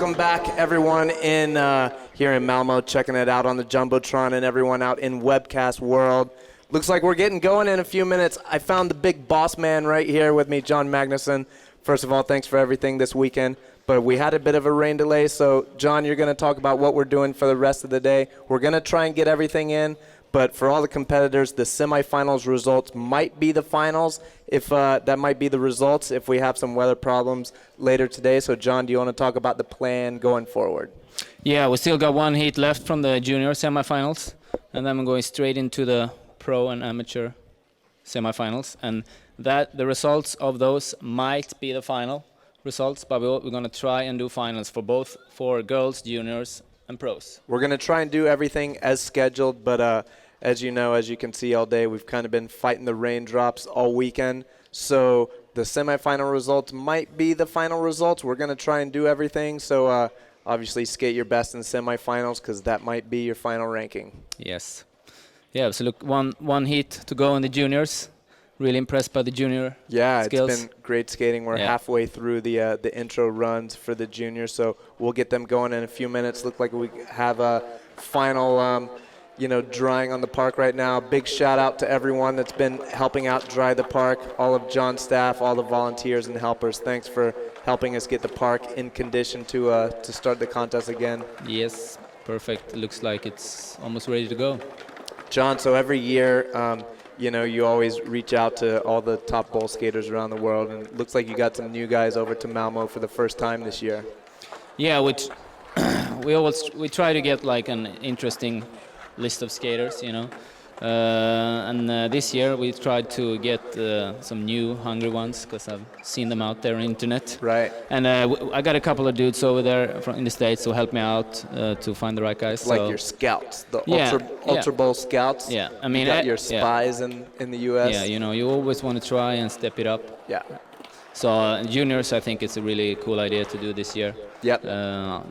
welcome back everyone in here in Malmo, checking it out on the Jumbotron, and everyone out in webcast world. Looks like we're getting going in a few minutes. I found the big boss man right here with me, John Magnusson. First of all, thanks for everything this weekend. But we had a bit of a rain delay, so John, you're going to talk about what we're doing for the rest of the day. We're going to try and get everything in, but for all the competitors, the semifinals results might be the finals. If that might be the results if we have some weather problems later today. So John, do you want to talk about the plan going forward? Yeah, we still got one heat left from the junior semifinals, and then we're going straight into the pro and amateur semifinals, and the results of those might be the final results, but we're going to try and do finals for both for girls, juniors, and pros. We're going to try and do everything as scheduled, but as you know, as you can see all day, we've kind of been fighting the raindrops all weekend, so the semifinal results might be the final results. We're going to try and do everything, so obviously skate your best in semifinals because that might be your final ranking. Yes. Yeah, so look, one heat to go in the juniors. Really impressed by the junior skills. It's been great skating. We're halfway through the intro runs for the juniors, so we'll get them going in a few minutes. Look like we have a final, drying on the park right now. Big shout out to everyone that's been helping out dry the park, all of John's staff, all the volunteers and helpers. Thanks for helping us get the park in condition to start the contest again. Yes, perfect. It looks like it's almost ready to go. John, so every year, you always reach out to all the top bowl skaters around the world, and it looks like you got some new guys over to Malmo for the first time this year. Yeah, which we try to get like an interesting list of skaters, and this year we tried to get some new hungry ones because I've seen them out there on the internet. Right. And I got a couple of dudes over there in the States who helped me out to find the right guys. Like your scouts, the Ultrabowl scouts. Yeah, I mean, you got your spies in the U.S. Yeah, you always want to try and step it up. Yeah. So juniors, I think it's a really cool idea to do this year. Yep.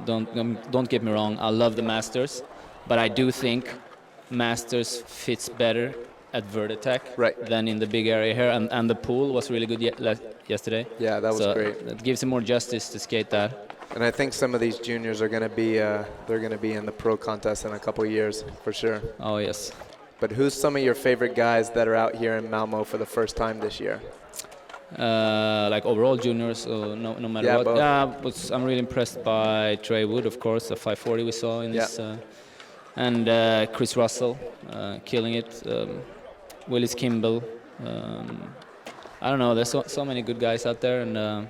Don't get me wrong, I love the Masters, but I do think Masters fits better at Vertitech than in the big area here, and the pool was really good yesterday. Yeah, that was great. That gives him more justice to skate that. And I think some of these juniors are going to be in the pro contest in a couple of years for sure. Oh yes. But who's some of your favorite guys that are out here in Malmo for the first time this year? Like overall juniors, no matter what. Both. I'm really impressed by Trey Wood, of course, the 540 we saw in this. And Chris Russell, killing it. Willis Kimball. I don't know, there's so many good guys out there, and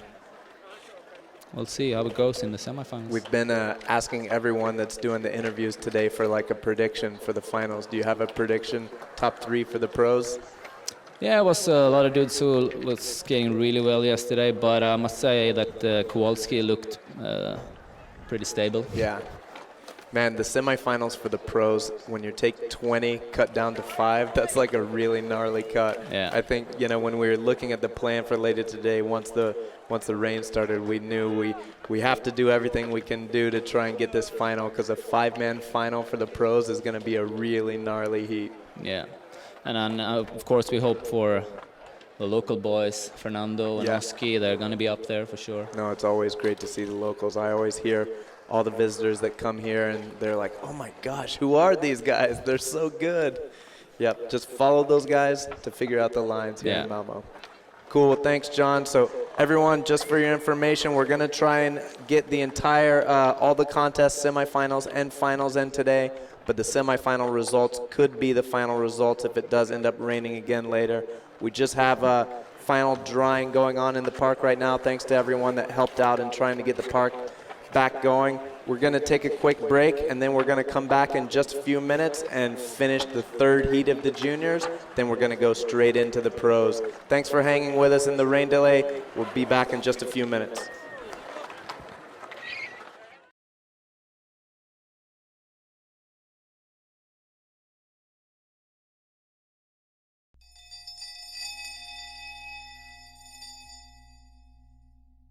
we'll see how it goes in the semifinals. We've been asking everyone that's doing the interviews today for like a prediction for the finals. Do you have a prediction, top 3 for the pros? Yeah, it was a lot of dudes who was skating really well yesterday, but I must say that Kowalski looked pretty stable. Yeah. Man, the semifinals for the pros, when you take 20 cut down to 5, that's like a really gnarly cut. Yeah. I think, when we were looking at the plan for later today, once the rain started, we knew we have to do everything we can do to try and get this final, because a 5-man final for the pros is going to be a really gnarly heat. Yeah. And then, of course, we hope for the local boys, Fernando and Oski. They're going to be up there for sure. No, it's always great to see the locals. I always hear all the visitors that come here, and they're like, oh my gosh, who are these guys? They're so good. Yep, just follow those guys to figure out the lines here in Malmo. Cool, well, thanks, John. So everyone, just for your information, we're going to try and get the entire, all the contests, semifinals and finals in today, but the semifinal results could be the final results if it does end up raining again later. We just have a final drying going on in the park right now, thanks to everyone that helped out in trying to get the park back going. We're going to take a quick break, and then we're going to come back in just a few minutes and finish the 3rd heat of the juniors. Then we're going to go straight into the pros. Thanks for hanging with us in the rain delay. We'll be back in just a few minutes.